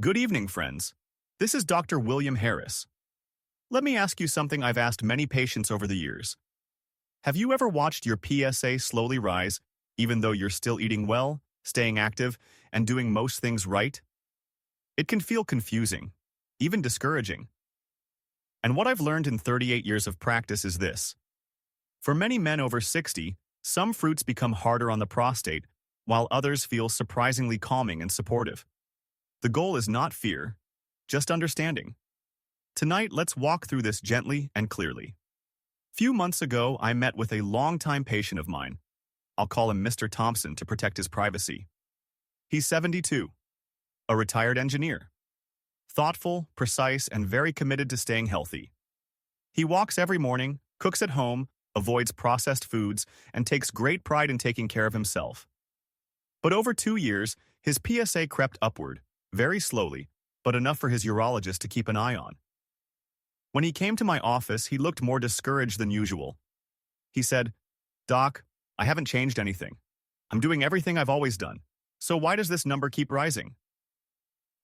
Good evening, friends. This is Dr. William Harris. Let me ask you something I've asked many patients over the years. Have you ever watched your PSA slowly rise, even though you're still eating well, staying active, and doing most things right? It can feel confusing, even discouraging. And what I've learned in 38 years of practice is this. For many men over 60, some fruits become harder on the prostate, while others feel surprisingly calming and supportive. The goal is not fear, just understanding. Tonight, let's walk through this gently and clearly. Few months ago, I met with a longtime patient of mine. I'll call him Mr. Thompson to protect his privacy. He's 72, a retired engineer. Thoughtful, precise, and very committed to staying healthy. He walks every morning, cooks at home, avoids processed foods, and takes great pride in taking care of himself. But over 2 years, his PSA crept upward, very slowly, but enough for his urologist to keep an eye on. When he came to my office, he looked more discouraged than usual. He said, "Doc, I haven't changed anything. I'm doing everything I've always done. So why does this number keep rising?"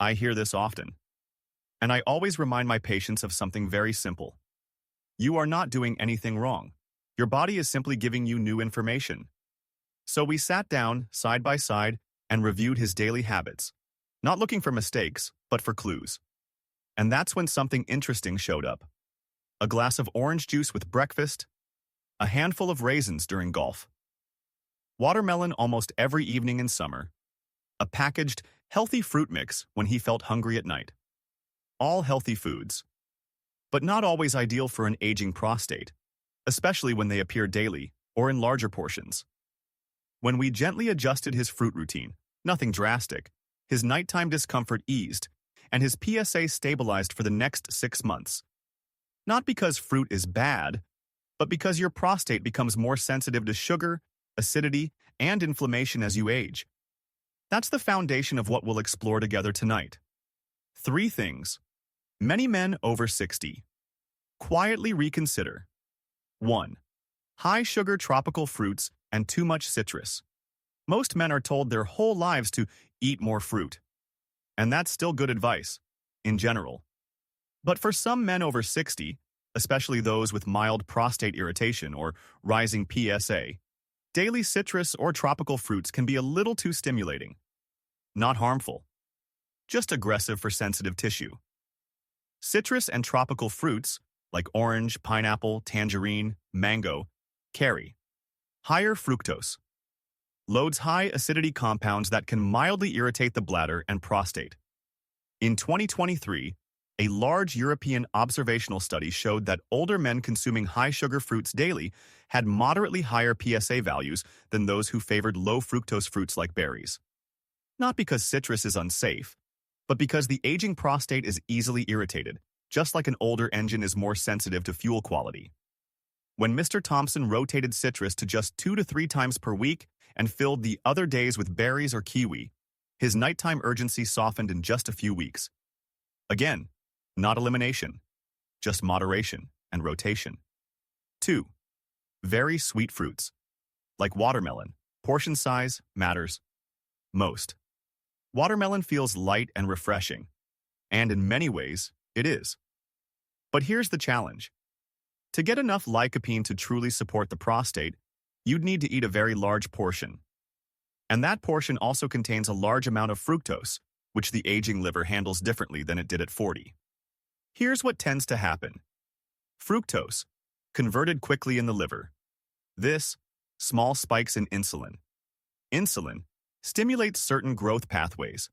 I hear this often. And I always remind my patients of something very simple. You are not doing anything wrong. Your body is simply giving you new information. So we sat down, side by side, and reviewed his daily habits. Not looking for mistakes, but for clues. And that's when something interesting showed up. A glass of orange juice with breakfast, a handful of raisins during golf, watermelon almost every evening in summer, a packaged, healthy fruit mix when he felt hungry at night. All healthy foods, but not always ideal for an aging prostate, especially when they appear daily or in larger portions. When we gently adjusted his fruit routine, nothing drastic, his nighttime discomfort eased, and his PSA stabilized for the next 6 months. Not because fruit is bad, but because your prostate becomes more sensitive to sugar, acidity, and inflammation as you age. That's the foundation of what we'll explore together tonight. 3 things many men over 60 quietly reconsider. 1. High sugar tropical fruits and too much citrus. Most men are told their whole lives to eat more fruit. And that's still good advice, in general. But for some men over 60, especially those with mild prostate irritation or rising PSA, daily citrus or tropical fruits can be a little too stimulating. Not harmful, just aggressive for sensitive tissue. Citrus and tropical fruits, like orange, pineapple, tangerine, mango, carry higher fructose, loads high acidity compounds that can mildly irritate the bladder and prostate. In 2023, a large European observational study showed that older men consuming high-sugar fruits daily had moderately higher PSA values than those who favored low-fructose fruits like berries. Not because citrus is unsafe, but because the aging prostate is easily irritated, just like an older engine is more sensitive to fuel quality. When Mr. Thompson rotated citrus to just 2 to 3 times per week and filled the other days with berries or kiwi, his nighttime urgency softened in just a few weeks. Again, not elimination, just moderation and rotation. 2. Very sweet fruits, like watermelon. Portion size matters most. Watermelon feels light and refreshing, and in many ways, it is. But here's the challenge. To get enough lycopene to truly support the prostate, you'd need to eat a very large portion. And that portion also contains a large amount of fructose, which the aging liver handles differently than it did at 40. Here's what tends to happen. Fructose, converted quickly in the liver. This, small spikes in insulin. Insulin stimulates certain growth pathways.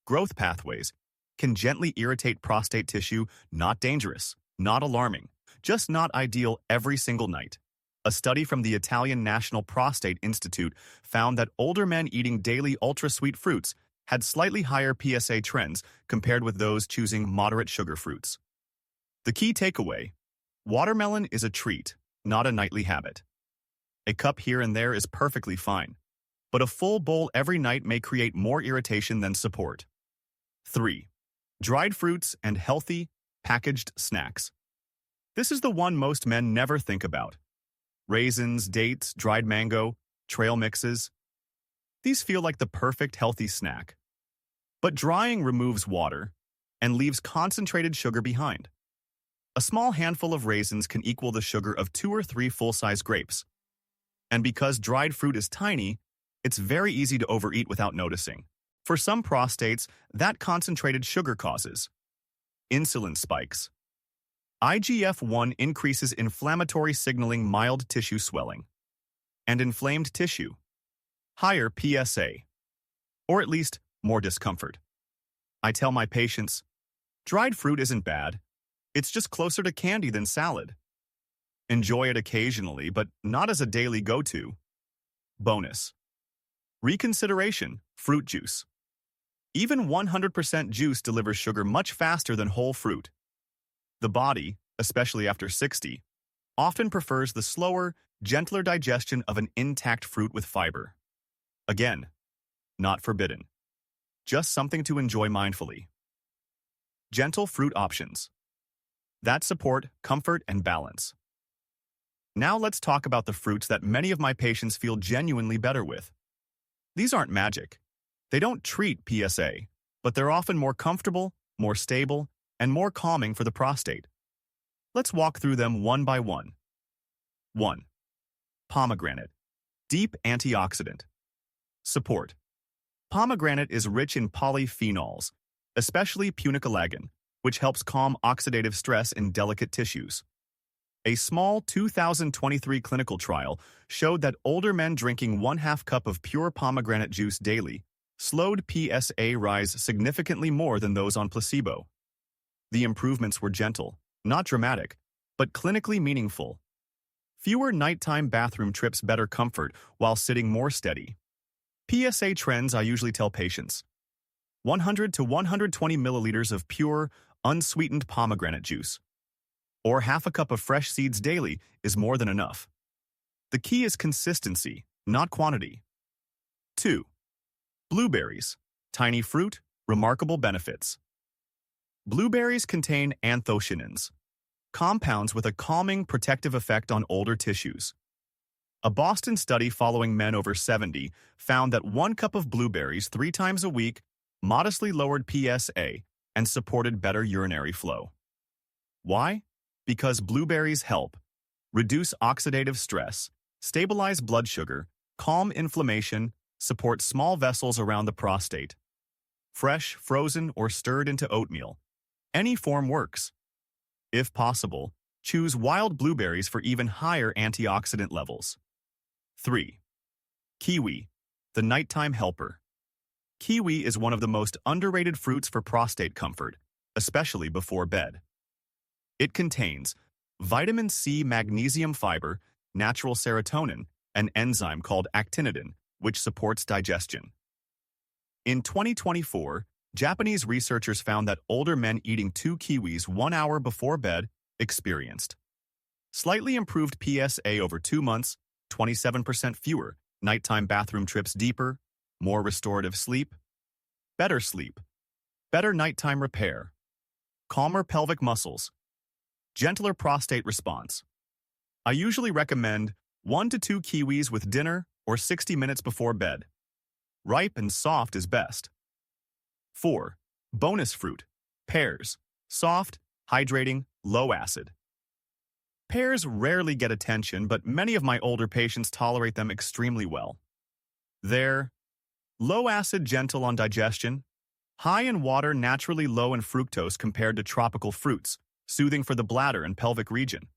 Growth pathways can gently irritate prostate tissue, not dangerous, not alarming, just not ideal every single night. A study from the Italian National Prostate Institute found that older men eating daily ultra-sweet fruits had slightly higher PSA trends compared with those choosing moderate sugar fruits. The key takeaway: watermelon is a treat, not a nightly habit. A cup here and there is perfectly fine, but a full bowl every night may create more irritation than support. 3. Dried fruits and healthy, packaged snacks. This is the one most men never think about. Raisins, dates, dried mango, trail mixes. These feel like the perfect healthy snack. But drying removes water and leaves concentrated sugar behind. A small handful of raisins can equal the sugar of 2 or 3 full-size grapes. And because dried fruit is tiny, it's very easy to overeat without noticing. For some prostates, that concentrated sugar causes insulin spikes. IGF-1 increases inflammatory signaling, mild tissue swelling, and inflamed tissue, higher PSA, or at least more discomfort. I tell my patients, dried fruit isn't bad. It's just closer to candy than salad. Enjoy it occasionally, but not as a daily go-to. Bonus. Reconsideration, fruit juice. Even 100% juice delivers sugar much faster than whole fruit. The body, especially after 60, often prefers the slower, gentler digestion of an intact fruit with fiber. Again, not forbidden. Just something to enjoy mindfully. Gentle fruit options that support comfort and balance. Now let's talk about the fruits that many of my patients feel genuinely better with. These aren't magic. They don't treat PSA, but they're often more comfortable, more stable, and more calming for the prostate. Let's walk through them one by one. 1. Pomegranate. Deep antioxidant. Support. Pomegranate is rich in polyphenols, especially punicalagin, which helps calm oxidative stress in delicate tissues. A small 2023 clinical trial showed that older men drinking 1/2 cup of pure pomegranate juice daily slowed PSA rise significantly more than those on placebo. The improvements were gentle, not dramatic, but clinically meaningful. Fewer nighttime bathroom trips, better comfort while sitting more steady. PSA trends I usually tell patients. 100 to 120 milliliters of pure, unsweetened pomegranate juice, or 1/2 cup of fresh seeds daily is more than enough. The key is consistency, not quantity. 2. Blueberries. Tiny fruit, remarkable benefits. Blueberries contain anthocyanins, compounds with a calming, protective effect on older tissues. A Boston study following men over 70 found that 1 cup of blueberries 3 times a week modestly lowered PSA and supported better urinary flow. Why? Because blueberries help reduce oxidative stress, stabilize blood sugar, calm inflammation, support small vessels around the prostate. Fresh, frozen, or stirred into oatmeal. Any form works. If possible, choose wild blueberries for even higher antioxidant levels. 3. Kiwi, the nighttime helper. Kiwi is one of the most underrated fruits for prostate comfort, especially before bed. It contains vitamin C, magnesium fiber, natural serotonin, an enzyme called actinidin, which supports digestion. In 2024, Japanese researchers found that older men eating 2 kiwis 1 hour before bed experienced slightly improved PSA over 2 months, 27% fewer nighttime bathroom trips, deeper, more restorative sleep, better nighttime repair, calmer pelvic muscles, gentler prostate response. I usually recommend 1 to 2 kiwis with dinner or 60 minutes before bed. Ripe and soft is best. 4. Bonus fruit. Pears. Soft, hydrating, low acid. Pears rarely get attention, but many of my older patients tolerate them extremely well. They're low acid, gentle on digestion, high in water, naturally low in fructose compared to tropical fruits, soothing for the bladder and pelvic region.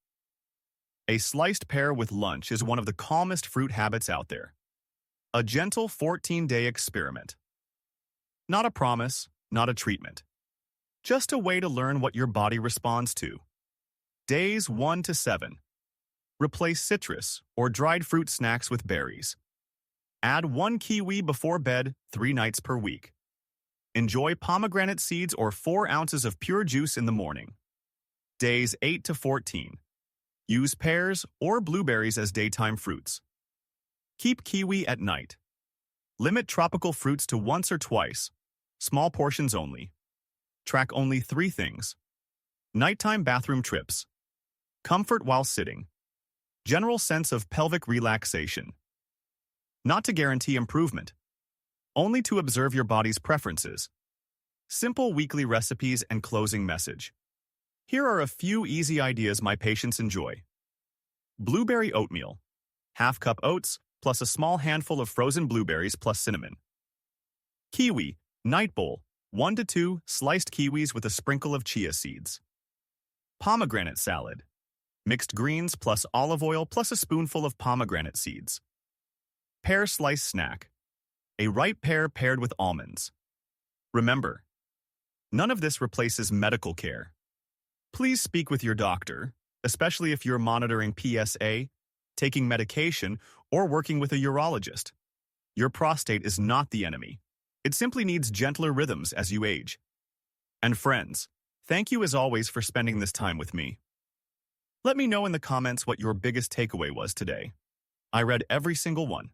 A sliced pear with lunch is one of the calmest fruit habits out there. A gentle 14-day experiment. Not a promise, not a treatment. Just a way to learn what your body responds to. Days 1 to 7. Replace citrus or dried fruit snacks with berries. Add 1 kiwi before bed 3 nights per week. Enjoy pomegranate seeds or 4 ounces of pure juice in the morning. Days 8 to 14. Use pears or blueberries as daytime fruits. Keep kiwi at night. Limit tropical fruits to once or twice, small portions only. Track only 3 things. Nighttime bathroom trips. Comfort while sitting. General sense of pelvic relaxation. Not to guarantee improvement. Only to observe your body's preferences. Simple weekly recipes and closing message. Here are a few easy ideas my patients enjoy. Blueberry oatmeal. Half cup oats, plus a small handful of frozen blueberries plus cinnamon. Kiwi. Night bowl. 1 to 2 sliced kiwis with a sprinkle of chia seeds. Pomegranate salad. Mixed greens plus olive oil plus a spoonful of pomegranate seeds. Pear slice snack. A ripe pear paired with almonds. Remember, none of this replaces medical care. Please speak with your doctor, especially if you're monitoring PSA, taking medication, or working with a urologist. Your prostate is not the enemy. It simply needs gentler rhythms as you age. And friends, thank you as always for spending this time with me. Let me know in the comments what your biggest takeaway was today. I read every single one.